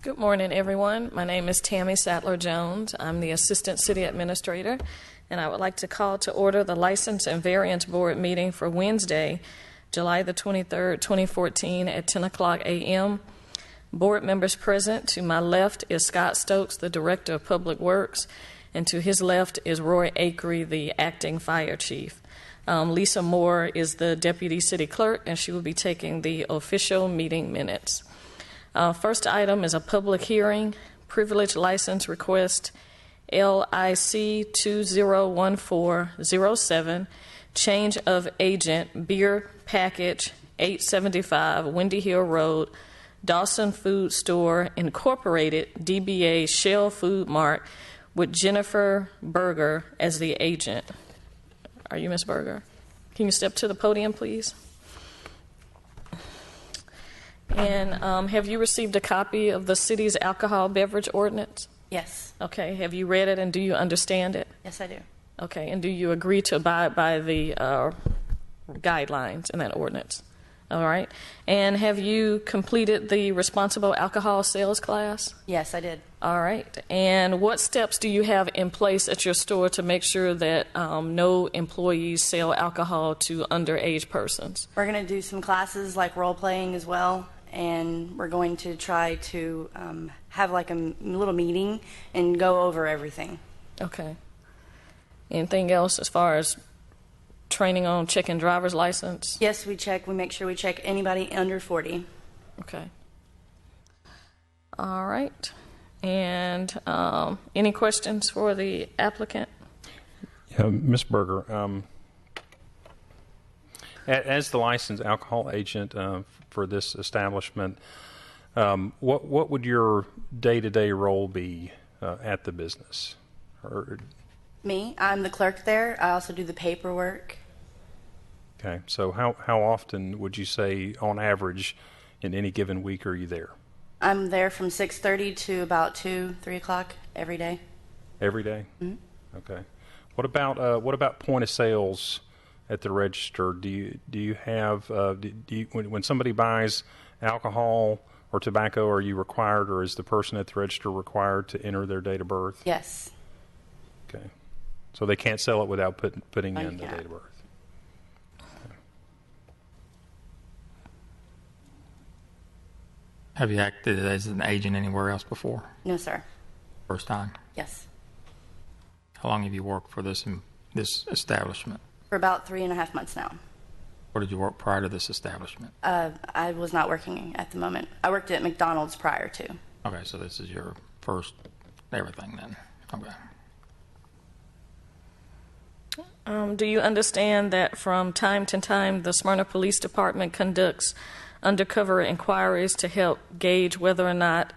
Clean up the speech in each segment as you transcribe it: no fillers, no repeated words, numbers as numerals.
Good morning, everyone. My name is Tammy Sattler-Jones. I'm the Assistant City Administrator, and I would like to call to order the License and Variance Board meeting for Wednesday, July the 23rd, 2014 at 10 o'clock a.m. Board members present, to my left is Scott Stokes, the Director of Public Works, and to his left is Roy Akery, the Acting Fire Chief. Lisa Moore is the Deputy City Clerk, and she will be taking the official meeting minutes. First item is a public hearing, privilege license request, LIC 201407, change of agent, beer package, 875 Windy Hill Road, Dawson Food Store Incorporated, DBA Shell Food Mart, with Jennifer Berger as the agent. Are you Ms. Berger? Can you step to the podium, please? And have you received a copy of the city's alcohol beverage ordinance? Yes. Okay. Have you read it, and do you understand it? Yes, I do. Okay. And do you agree to abide by the guidelines in that ordinance? All right. And have you completed the responsible alcohol sales class? Yes, I did. All right. And what steps do you have in place at your store to make sure that no employees sell alcohol to underage persons? We're going to do some classes like role playing as well, and we're going to try to have like a little meeting and go over everything. Okay. Anything else as far as training on checking driver's license? Yes, we make sure we check anybody under 40. Okay. All right. And any questions for the applicant? Yeah, Ms. Berger, as the licensed alcohol agent for this establishment, what would your day-to-day role be at the business? Me, I'm the clerk there. I also do the paperwork. Okay, so how often would you say, on average, in any given week are you there? I'm there from 6:30 to about 2, 3 o'clock every day. Every day? Mm-hmm. Okay. What about point of sales at the register? Do you have when somebody buys alcohol or tobacco, are you required, or is the person at the register required to enter their date of birth? Yes. Okay. So they can't sell it without putting in the date of birth. Have you acted as an agent anywhere else before? No, sir. First time? Yes. How long have you worked for this establishment? For about 3.5 months now. Where did you work prior to this establishment? I was not working at the moment. I worked at McDonald's prior to. Okay, so this is your first everything then. Okay. Do you understand that from time to time the Smyrna Police Department conducts undercover inquiries to help gauge whether or not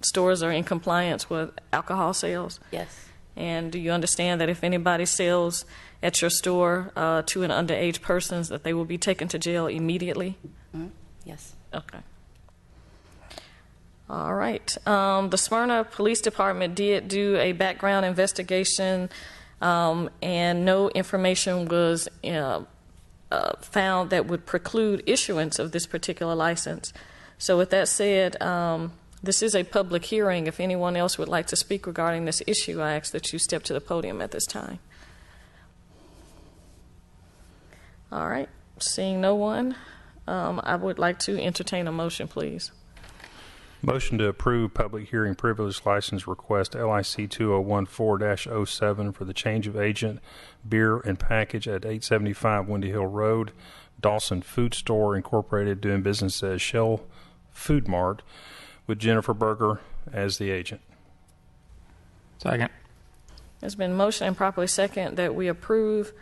stores are in compliance with alcohol sales? Yes. And do you understand that if anybody sells at your store to an underage person, that they will be taken to jail immediately? Mm-hmm. Yes. Okay. All right. The Smyrna Police Department did do a background investigation, and no information was found that would preclude issuance of this particular license. So with that said, this is a public hearing. If anyone else would like to speak regarding this issue, I ask that you step to the podium at this time. All right. Seeing no one, I would like to entertain a motion, please. Motion to approve public hearing privilege license request LIC 2014-07 for the change of agent, beer and package at 875 Windy Hill Road, Dawson Food Store Incorporated, doing business as Shell Food Mart, with Jennifer Berger as the agent. Second. There's been motion and properly second that we approve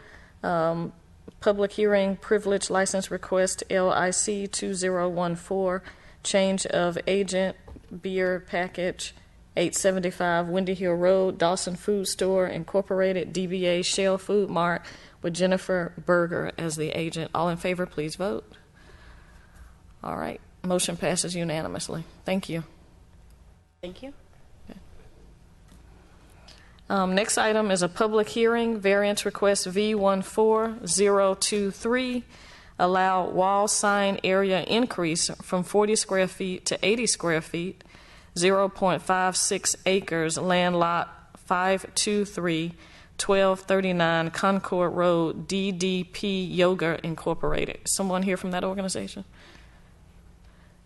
public hearing privilege license request LIC 2014, change of agent, beer package, 875 Windy Hill Road, Dawson Food Store Incorporated, DBA Shell Food Mart, with Jennifer Berger as the agent. All in favor, please vote. All right. Motion passes unanimously. Thank you. Thank you. Okay. Next item is a public hearing, variance request V14023, allow wall sign area increase from 40 square feet to 80 square feet, 0.56 acres, land lot 523, 1239 Concord Road, DDP Yoga Incorporated. Someone here from that organization?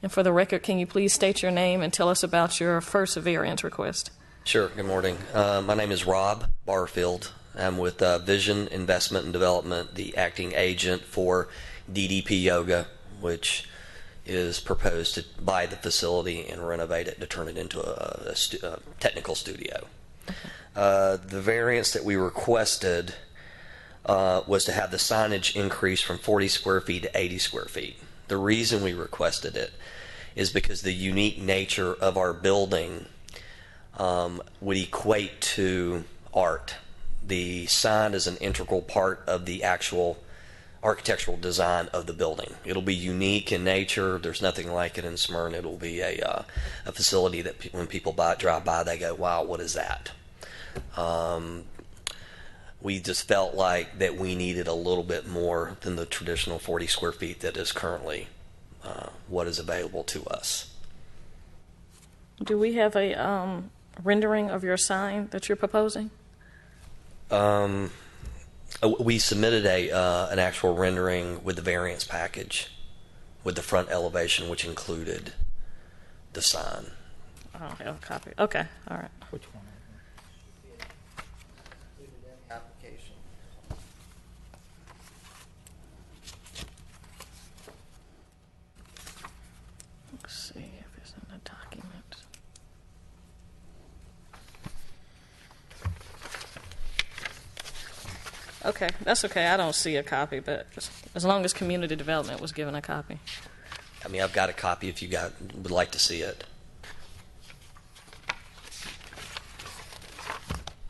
And for the record, can you please state your name and tell us about your first variance request? Sure. Good morning. My name is Rob Barfield. I'm with Vision Investment and Development, the acting agent for DDP Yoga, which is proposed to buy the facility and renovate it to turn it into a technical studio. The variance that we requested was to have the signage increase from 40 square feet to 80 square feet. The reason we requested it is because the unique nature of our building would equate to art. The sign is an integral part of the actual architectural design of the building. It'll be unique in nature. There's nothing like it in Smyrna. It'll be a facility that when people drive by, they go, wow, what is that? We just felt like that we needed a little bit more than the traditional 40 square feet that is currently what is available to us. Do we have a rendering of your sign that you're proposing? We submitted an actual rendering with the variance package, with the front elevation, which included the sign. I don't have a copy. Okay, all right. Which one? Application. Let's see if it's in the document. Okay, that's okay. I don't see a copy, but as long as community development was given a copy. I mean, I've got a copy if you would like to see it.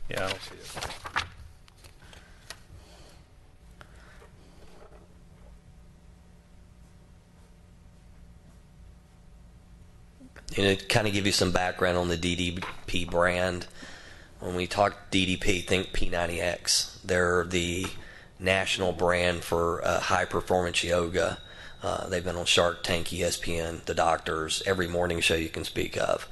Yeah, I don't see it. And to kind of give you some background on the DDP brand, when we talk DDP, think P90X. They're the national brand for high performance yoga. They've been on Shark Tank, ESPN, The Doctors, every morning show you can speak of.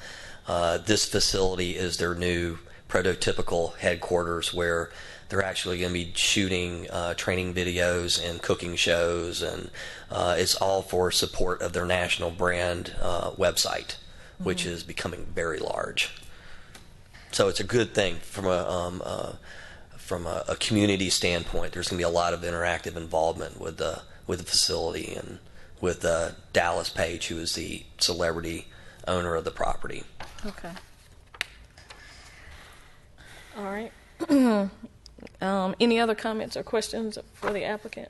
This facility is their new prototypical headquarters where they're actually going to be shooting training videos and cooking shows, and it's all for support of their national brand website, which is becoming very large. So it's a good thing from a community standpoint. There's going to be a lot of interactive involvement with the facility and with Dallas Page, who is the celebrity owner of the property. Okay. All right. Any other comments or questions for the applicant?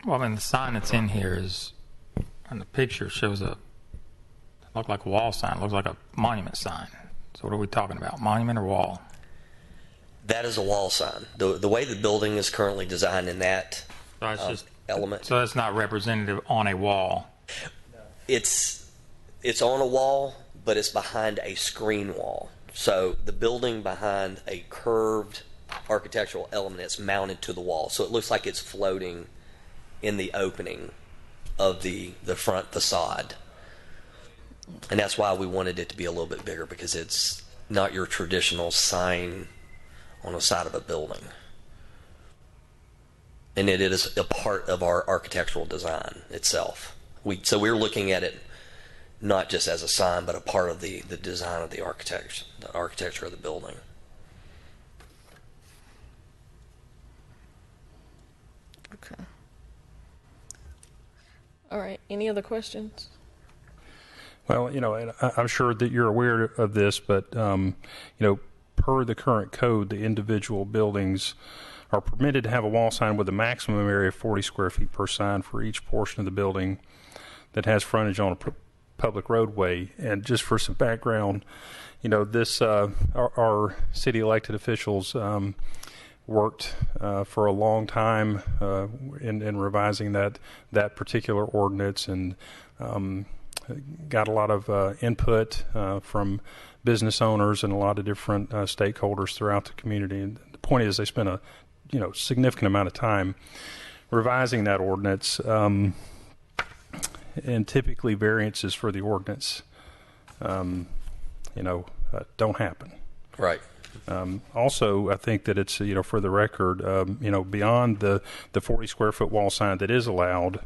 Well, I mean, the sign that's in here is, and the picture shows look like a wall sign. It looks like a monument sign. So what are we talking about, monument or wall? That is a wall sign. The way the building is currently designed in that element. So that's not representative on a wall. It's on a wall, but it's behind a screen wall. So the building behind a curved architectural element that's mounted to the wall. So it looks like it's floating in the opening of the front facade. And that's why we wanted it to be a little bit bigger, because it's not your traditional sign on the side of a building. And it is a part of our architectural design itself. So we're looking at it not just as a sign, but a part of the design of the architecture of the building. Okay. All right. Any other questions? Well, and I'm sure that you're aware of this, but, per the current code, the individual buildings are permitted to have a wall sign with a maximum area of 40 square feet per sign for each portion of the building that has frontage on a public roadway. And just for some background, this our city elected officials worked for a long time in revising that particular ordinance, and got a lot of input from business owners and a lot of different stakeholders throughout the community. And the point is, they spent a significant amount of time revising that ordinance, and typically variances for the ordinance don't happen. Right. Also, I think that it's, for the record, beyond the 40 square foot wall sign that is allowed,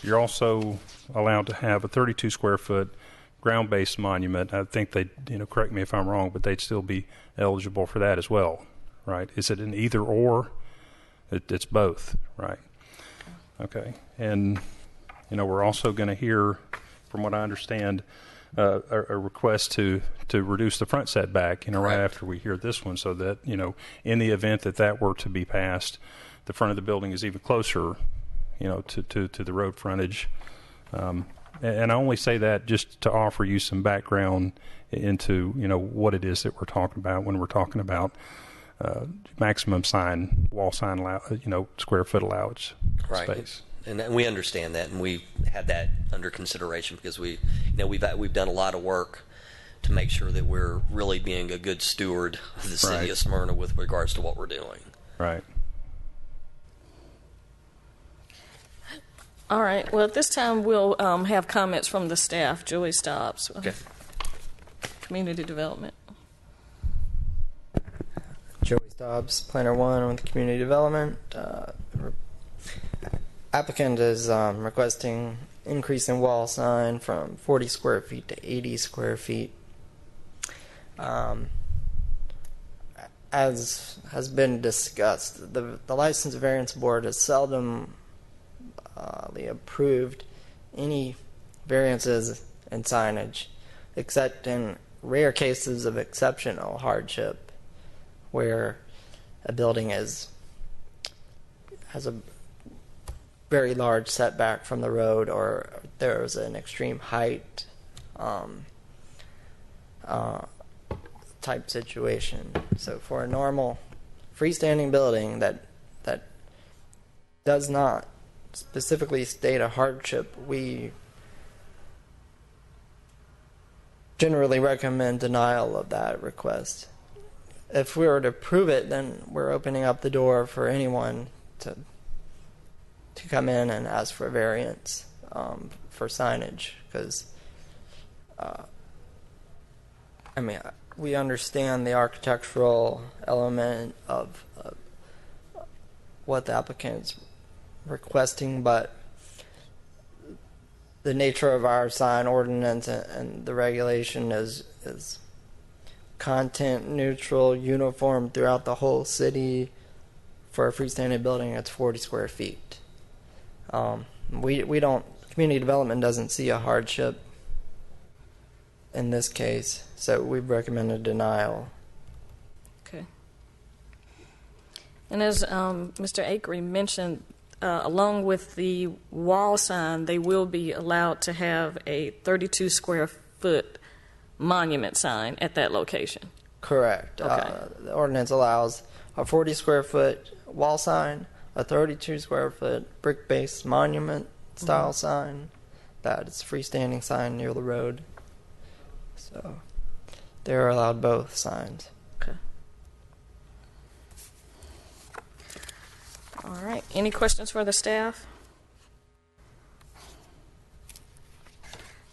you're also allowed to have a 32 square foot ground-based monument. I think they, correct me if I'm wrong, but they'd still be eligible for that as well, right? Is it an either or? It's both, right? Okay. And, we're also going to hear, from what I understand, a request to reduce the front setback, right after we hear this one, so that, in the event that were to be passed, the front of the building is even closer, to the road frontage. And I only say that just to offer you some background into, what it is that we're talking about when we're talking about maximum wall sign, square foot allowance space. And we understand that, and we've had that under consideration because we've done a lot of work to make sure that we're really being a good steward of the city of Smyrna with regards to what we're doing. Right. All right. Well, at this time, we'll have comments from the staff. Joey Stobbs. Okay. Community Development. Joey Stobbs, Planner 1 with Community Development. Applicant is requesting increase in wall sign from 40 square feet to 80 square feet. As has been discussed, the License Variance Board has seldom approved any variances in signage, except in rare cases of exceptional hardship, where a building has a very large setback from the road, or there's an extreme height type situation. So for a normal freestanding building that does not specifically state a hardship, we generally recommend denial of that request. If we were to approve it, then we're opening up the door for anyone to come in and ask for variance for signage, because we understand the architectural element of what the applicant's requesting, but the nature of our sign ordinance and the regulation is content neutral, uniform throughout the whole city. For a freestanding building, it's 40 square feet. Community development doesn't see a hardship in this case, so we've recommended denial. Okay. And as Mr. Akery mentioned, along with the wall sign, they will be allowed to have a 32 square foot monument sign at that location. Correct. Okay. The ordinance allows a 40 square foot wall sign, a 32 square foot brick-based monument style sign that is freestanding sign near the road. So they're allowed both signs. Okay. All right. Any questions for the staff?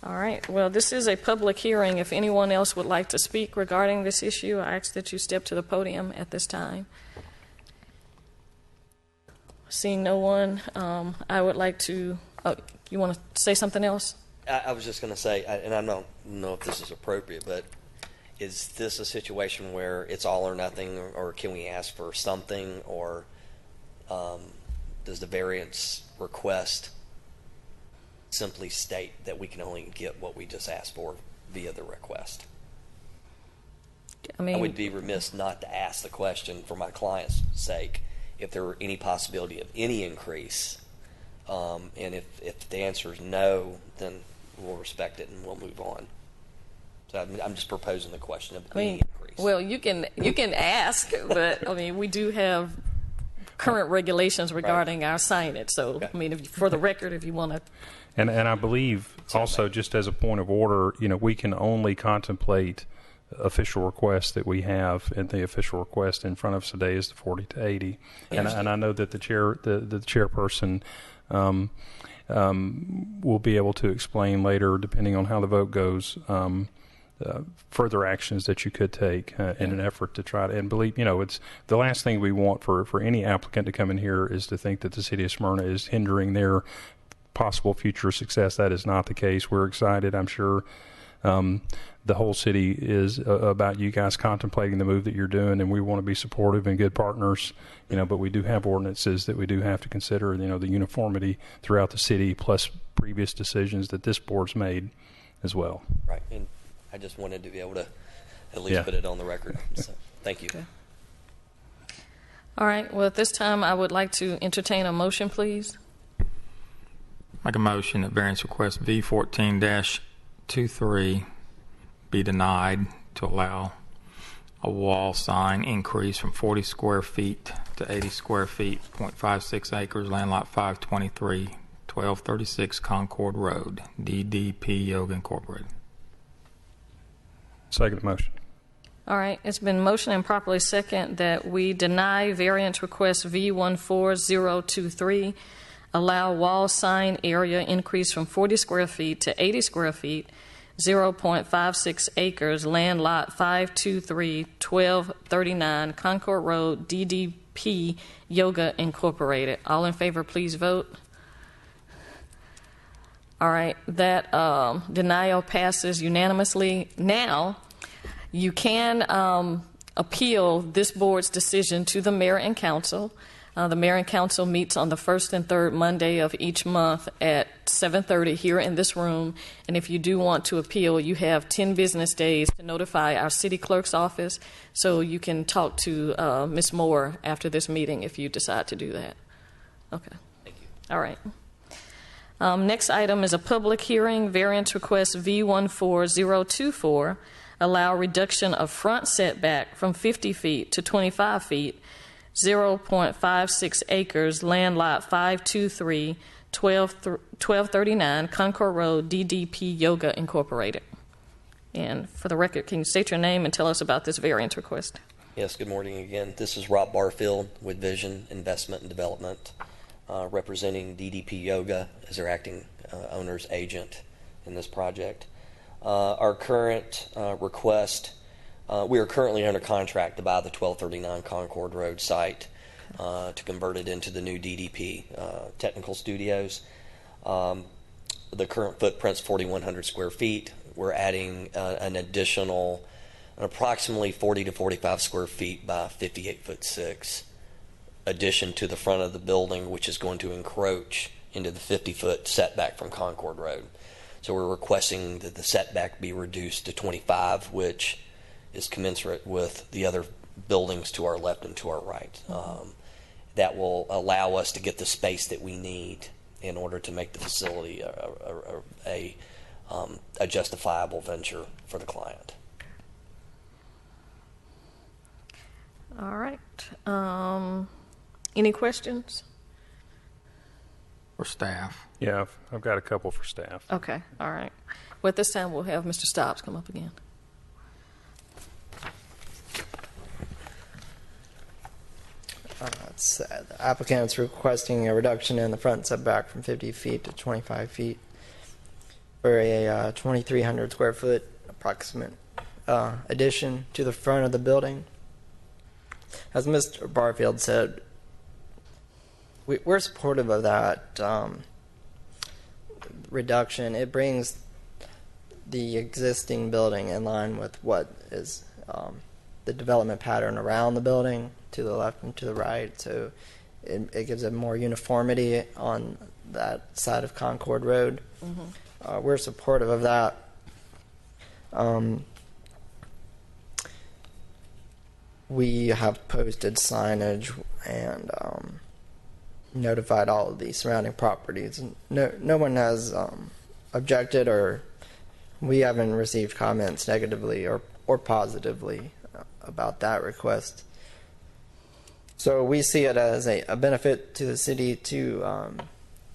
All right. Well, this is a public hearing. If anyone else would like to speak regarding this issue, I ask that you step to the podium at this time. Seeing no one, I would like to... Oh, you want to say something else? I was just going to say, and I don't know if this is appropriate, but is this a situation where it's all or nothing, or can we ask for something, or does the variance request simply state that we can only get what we just asked for via the request? I would be remiss not to ask the question for my client's sake if there were any possibility of any increase. And if the answer is no, then we'll respect it and we'll move on. So I'm just proposing the question of any increase. Well, you can ask, but we do have current regulations regarding our signage. So, okay. For the record, if you want to. And I believe also, just as a point of order, we can only contemplate official requests that we have, and the official request in front of us today is the 40 to 80. And I know that the chairperson we'll be able to explain later, depending on how the vote goes, further actions that you could take in an effort to try to, and believe, it's the last thing we want for any applicant to come in here is to think that the city of Smyrna is hindering their possible future success. That is not the case. We're excited. I'm sure the whole city is about you guys contemplating the move that you're doing, and we want to be supportive and good partners, but we do have ordinances that we do have to consider, the uniformity throughout the city, plus previous decisions that this board's made as well. Right. And I just wanted to be able to at least put it on the record. So, thank you. Okay. All right. Well, at this time, I would like to entertain a motion, please. Make a motion that variance request V14-23 be denied to allow a wall sign increase from 40 square feet to 80 square feet, 0.56 acres, land lot 523, 1236 Concord Road, DDP Yoga Incorporated. Second motion. All right. It's been motioned and properly second that we deny variance request V14023, allow wall sign area increase from 40 square feet to 80 square feet, 0.56 acres, land lot 523, 1239 Concord Road, DDP Yoga Incorporated. All in favor, please vote. All right, that denial passes unanimously. Now, you can appeal this board's decision to the mayor and council. The mayor and council meets on the first and third Monday of each month at 7:30 here in this room. And if you do want to appeal, you have 10 business days to notify our city clerk's office, so you can talk to Ms. Moore after this meeting if you decide to do that. Okay. Thank you. All right. Next item is a public hearing, variance request V14024, allow reduction of front setback from 50 feet to 25 feet, 0.56 acres, land lot 523, 1239 Concord Road, DDP Yoga Incorporated. And for the record, can you state your name and tell us about this variance request? Yes, good morning again. This is Rob Barfield with Vision Investment and Development, representing DDP Yoga as their acting owner's agent in this project. Our current request, we are currently under contract to buy the 1239 Concord Road site to convert it into the new DDP technical studios. The current footprint's 4,100 square feet. We're adding an additional approximately 40 to 45 square feet by 58'6" addition to the front of the building, which is going to encroach into the 50-foot setback from Concord Road. So we're requesting that the setback be reduced to 25, which is commensurate with the other buildings to our left and to our right. That will allow us to get the space that we need in order to make the facility a justifiable venture for the client. All right. Any questions? For staff. Yeah, I've got a couple for staff. Okay. All right. Well, at this time, we'll have Mr. Stobbs come up again. The applicant's requesting a reduction in the front setback from 50 feet to 25 feet for a 2,300 square foot approximate addition to the front of the building. As Mr. Barfield said, we're supportive of that reduction. It brings the existing building in line with what is the development pattern around the building, to the left and to the right, so it gives it more uniformity on that side of Concord Road. Mm-hmm. We're supportive of that. We have posted signage and notified all of the surrounding properties. No one has objected, or we haven't received comments negatively or positively about that request. So we see it as a benefit to the city to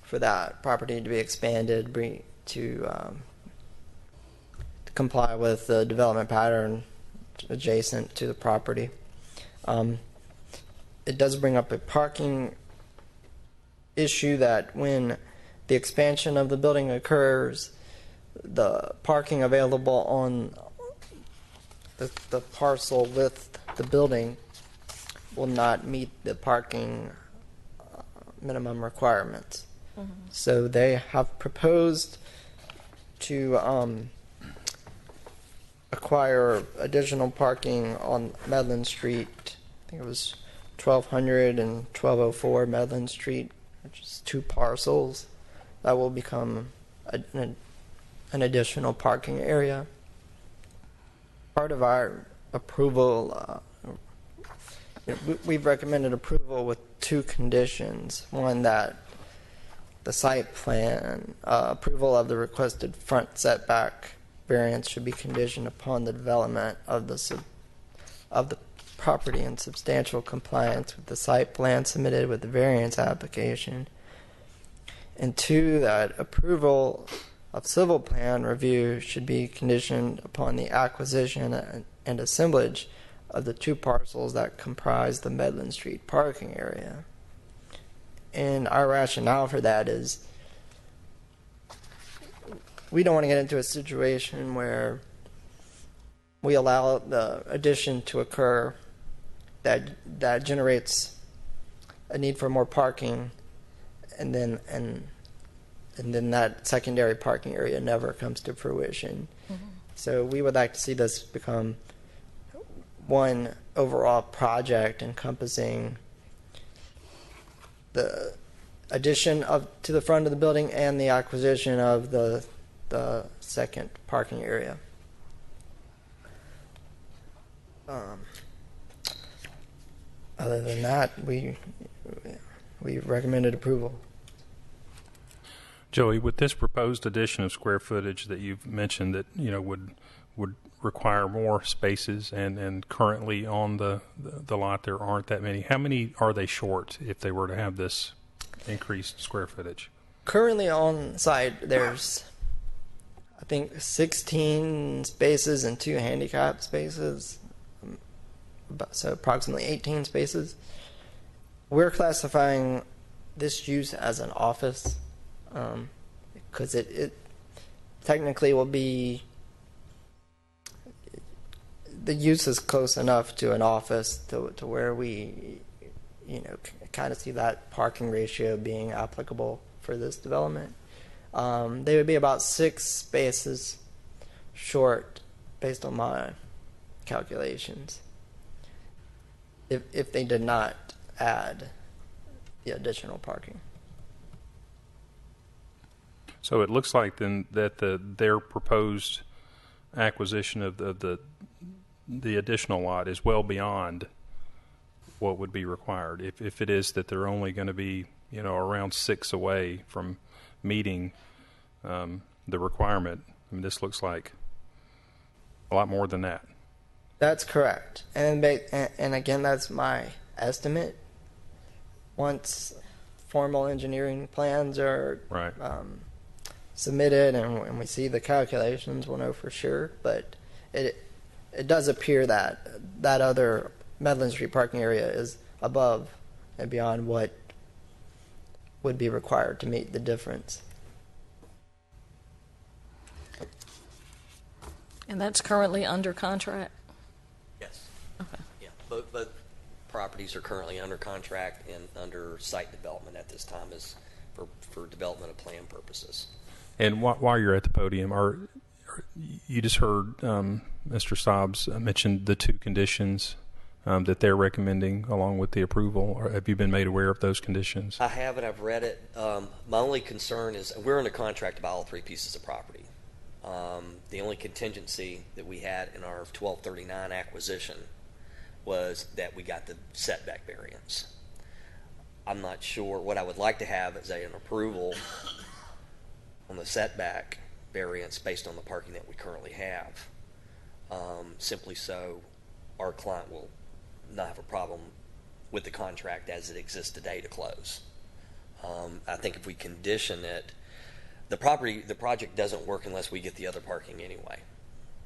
for that property to be expanded, to comply with the development pattern adjacent to the property. It does bring up a parking issue that when the expansion of the building occurs, the parking available on the parcel with the building will not meet the parking minimum requirements. So they have proposed to acquire additional parking on Medlin Street. I think it was 1200 and 1204 Medlin Street, which is 2 parcels that will become an additional parking area. Part of our approval, we've recommended approval with 2 conditions. One, that the site plan approval of the requested front setback variance should be conditioned upon the development of the property in substantial compliance with the site plan submitted with the variance application. And 2, that approval of civil plan review should be conditioned upon the acquisition and assemblage of the 2 parcels that comprise the Medlin Street parking area. And our rationale for that is we don't want to get into a situation where we allow the addition to occur that generates a need for more parking, and then that secondary parking area never comes to fruition. So we would like to see this become one overall project encompassing the addition to the front of the building and the acquisition of the second parking area. Other than that, we recommended approval. Joey, with this proposed addition of square footage that you've mentioned that would require more spaces, and currently on the lot there aren't that many. How many are they short if they were to have this increased square footage? Currently on site, there's I think 16 spaces and 2 handicap spaces, so approximately 18 spaces. We're classifying this use as an office because it technically will be, the use is close enough to an office to where we kind of see that parking ratio being applicable for this development. They would be about 6 spaces short based on my calculations if they did not add the additional parking. So it looks like then that their proposed acquisition of the additional lot is well beyond what would be required. If it is that they're only going to be around 6 away from meeting the requirement, I mean, this looks like a lot more than that. That's correct, and again, that's my estimate. Once formal engineering plans are right. Submitted and we see the calculations, we'll know for sure. But it does appear that other Medlin Street parking area is above and beyond what would be required to meet the difference. And that's currently under contract? Yes. Okay. Yeah. Both properties are currently under contract and under site development at this time is for development of plan purposes. And while you're at the podium, you just heard Mr. Stobbs mention the 2 conditions that they're recommending along with the approval. Or have you been made aware of those conditions? I have, and I've read it. My only concern is we're under contract to buy all 3 pieces of property. The only contingency that we had in our 1239 acquisition was that we got the setback variance. I'm not sure. What I would like to have is an approval on the setback variance based on the parking that we currently have, simply so our client will not have a problem with the contract as it exists today to close. I think if we condition it, the project doesn't work unless we get the other parking anyway.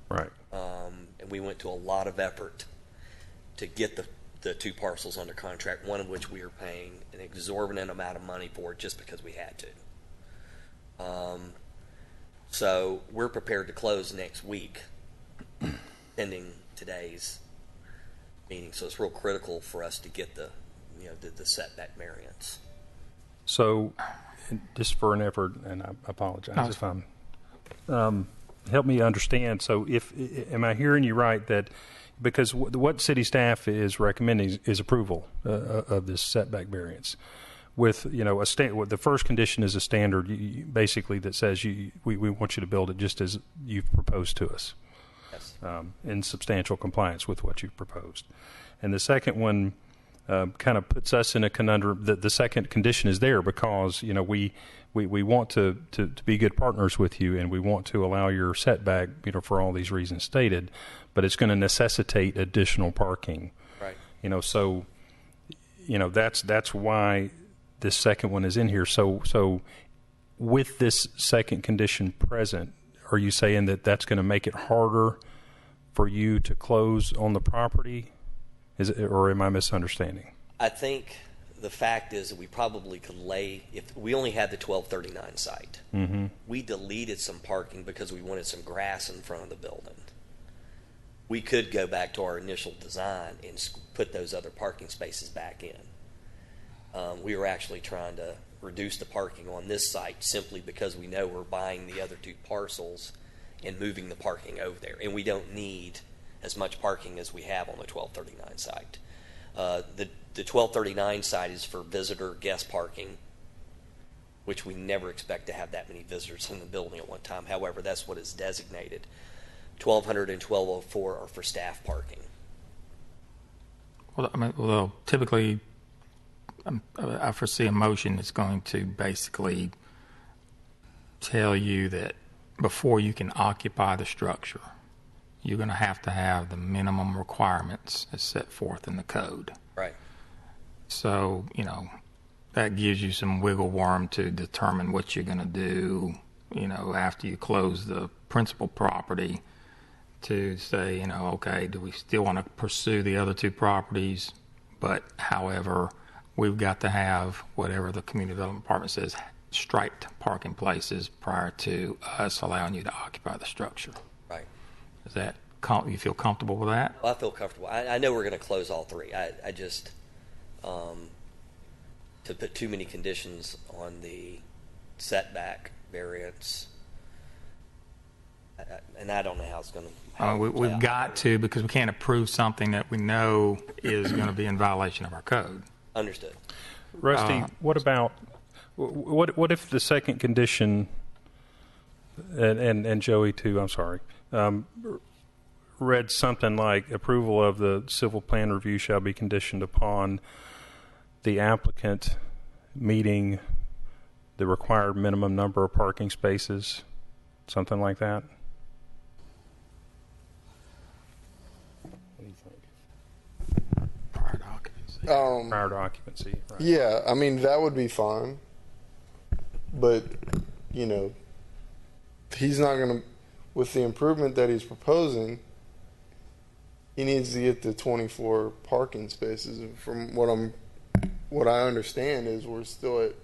Right. And we went to a lot of effort to get the 2 parcels under contract, one of which we are paying an exorbitant amount of money for just because we had to. So we're prepared to close next week, pending today's meeting. So it's real critical for us to get the setback variance. So, just for an effort, and I apologize if I'm, help me understand. So, am I hearing you right that because what city staff is recommending is approval of this setback variance, with the first condition is a standard, basically that says we want you to build it just as you've proposed to us, Yes. in substantial compliance with what you've proposed, and the second one. Kind of puts us in a conundrum. The second condition is there because we want to be good partners with you, and we want to allow your setback for all these reasons stated, but it's going to necessitate additional parking. Right. So that's why this second one is in here. So with this second condition present, are you saying that that's going to make it harder for you to close on the property? Or am I misunderstanding? I think the fact is that we probably could if we only had the 1239 site. Mm-hmm. We deleted some parking because we wanted some grass in front of the building. We could go back to our initial design and put those other parking spaces back in. We were actually trying to reduce the parking on this site simply because we know we're buying the other two parcels and moving the parking over there. And we don't need as much parking as we have on the 1239 site. The 1239 site is for visitor guest parking, which we never expect to have that many visitors in the building at one time. However, that's what is designated. 1200 and 1204 are for staff parking. Well, typically, I foresee a motion that's going to basically tell you that before you can occupy the structure, you're going to have the minimum requirements as set forth in the code. Right. So, that gives you some wiggle worm to determine what you're going to do, after you close the principal property, to say, okay, do we still want to pursue the other two properties? But, however, we've got to have whatever the community development department says, striped parking places prior to us allowing you to occupy the structure. Right. Is that you feel comfortable with that? Well, I feel comfortable. I know we're going to close all three. I just to put too many conditions on the setback variance, and I don't know how it's going to. We've got to, because we can't approve something that we know is going to be in violation of our code. Understood. Rusty, what about what if the second condition and Joey too? I'm sorry. Read something like approval of the civil plan review shall be conditioned upon the applicant meeting the required minimum number of parking spaces, something like that. What do you think? Prior to occupancy. Prior to occupancy. Right. Yeah, I mean that would be fine, but he's not going to, with the improvement that he's proposing. He needs to get the 24 parking spaces. And from what I understand is we're still at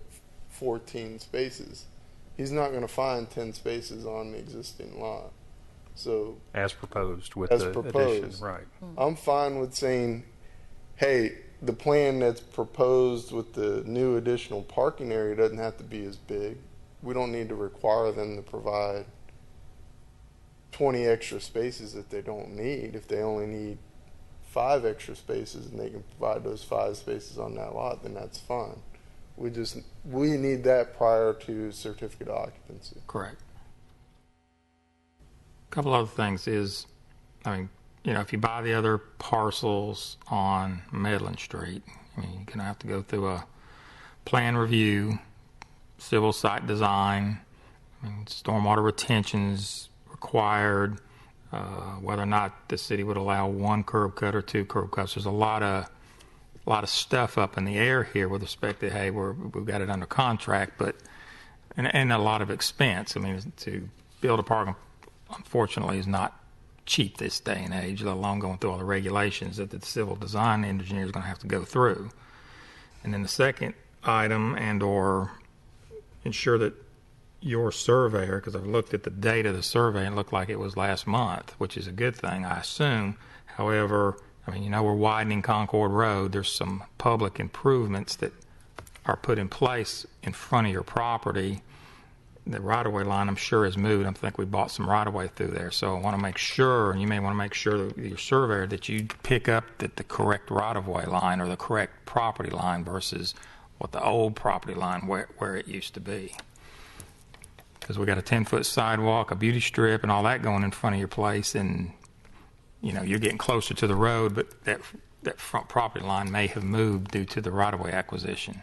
14 spaces. He's not going to find 10 spaces on the existing lot. So As proposed with as the proposed, addition, right? I'm fine with saying, hey, the plan that's proposed with the new additional parking area doesn't have to be as big. We don't need to require them to provide 20 extra spaces that they don't need. If they only need 5 extra spaces and they can provide those 5 spaces on that lot, then that's fine. We need that prior to certificate of occupancy. Correct. A couple other things is, if you buy the other parcels on Medlin Street, you're going to have to go through a plan review, civil site design, stormwater retentions required, whether or not the city would allow 1 curb cut or 2 curb cuts. There's a lot of stuff up in the air here with respect to, hey, we've got it under contract, but and a lot of expense. To build a park, unfortunately, is not cheap this day and age, let alone going through all the regulations that the civil design engineer is going to have to go through. And then the second item, and or ensure that your surveyor, because I've looked at the date of the survey and it looked like it was last month, which is a good thing, I assume. However, I mean, we're widening Concord Road. There's some public improvements that are put in place in front of your property. The right-of-way line, I'm sure, is moved. I think we bought some right-of-way through there. So I want to make sure, and you may want to make sure with your surveyor, that you pick up that the correct right-of-way line or the correct property line versus what the old property line where it used to be. Because we got a 10-foot sidewalk, a beauty strip, and all that going in front of your place, and you're getting closer to the road, but that front property line may have moved due to the right-of-way acquisition.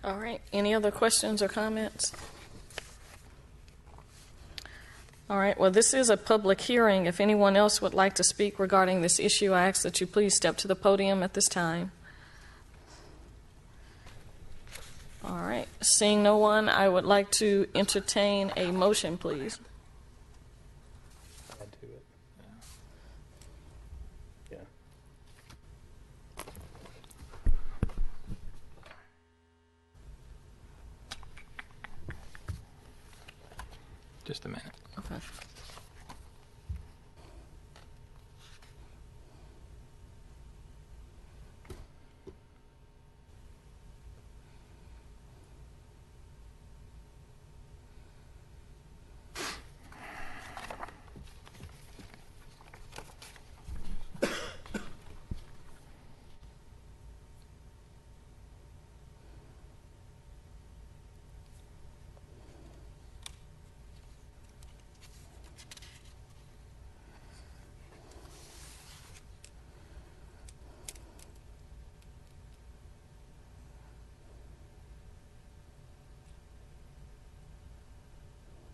All right. Any other questions or comments? All right. Well, this is a public hearing. If anyone else would like to speak regarding this issue, I ask that you please step to the podium at this time. All right. Seeing no one, I would like to entertain a motion, please. Add to it. Yeah. Just a minute. Okay.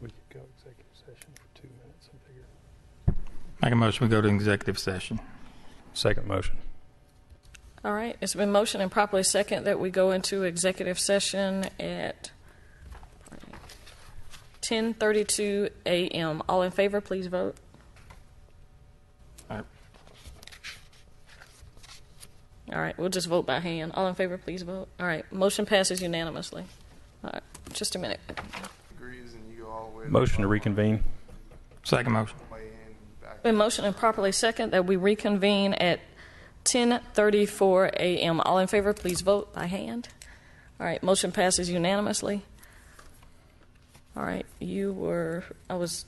We could go executive session for 2 minutes, I figure. Make a motion, we go to executive session. Second motion. All right. It's been motioned and properly second that we go into executive session at 10:32 a.m. All in favor, please vote. All right. All right. We'll just vote by hand. All in favor, please vote. All right. Motion passes unanimously. All right. Just a minute. Agrees and you go all the way. Motion to reconvene. Second motion. Been motioned and properly second that we reconvene at 10:34 a.m. All in favor, please vote by hand. All right. Motion passes unanimously. All right. I was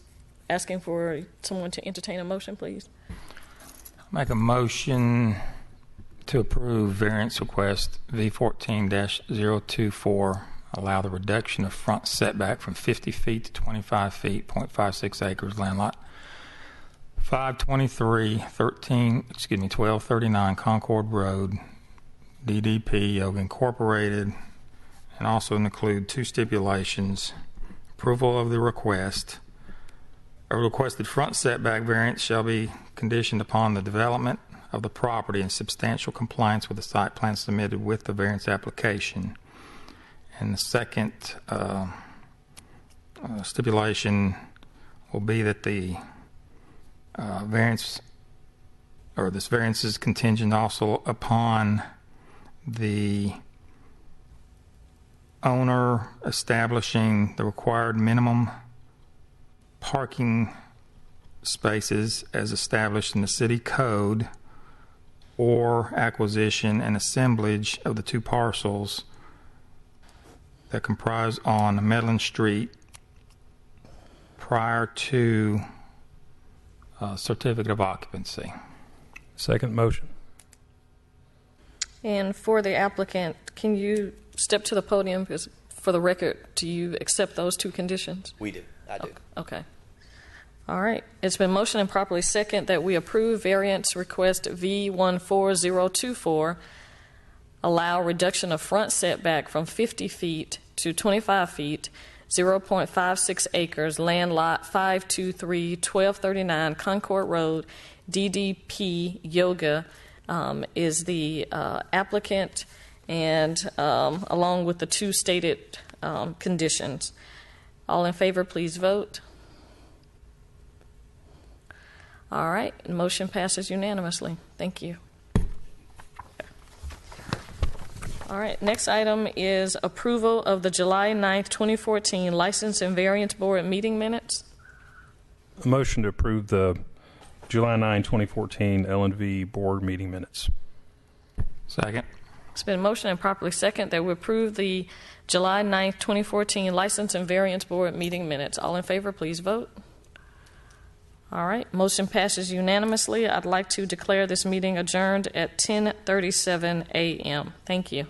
asking for someone to entertain a motion, please. Make a motion to approve variance request V14-024, allow the reduction of front setback from 50 feet to 25 feet, 0.56 acres, land lot 1239 Concord Road, DDP, Yoga Incorporated, and also include two stipulations. Approval of the request. A requested front setback variance shall be conditioned upon the development of the property in substantial compliance with the site plan submitted with the variance application. And the second stipulation will be that the variance is contingent also upon the owner establishing the required minimum parking spaces as established in the city code, or acquisition and assemblage of the two parcels that comprise on Medlin Street prior to certificate of occupancy. Second motion. And for the applicant, can you step to the podium? Because for the record, do you accept those two conditions? We do. I do. Okay. All right. It's been motioned and properly second that we approve variance request V14024, allow reduction of front setback from 50 feet to 25 feet, 0.56 acres, land lot 523, 1239 Concord Road, DDP Yoga is the applicant, and along with the two stated conditions. All in favor, please vote. All right. Motion passes unanimously. Thank you. All right, next item is approval of the July 9th, 2014 License and Variance Board meeting minutes. A motion to approve the July 9, 2014 L&V Board meeting minutes. Second. It's been motioned and properly second that we approve the July 9th, 2014 License and Variance Board meeting minutes. All in favor, please vote. All right, motion passes unanimously. I'd like to declare this meeting adjourned at 10:37 a.m. Thank you.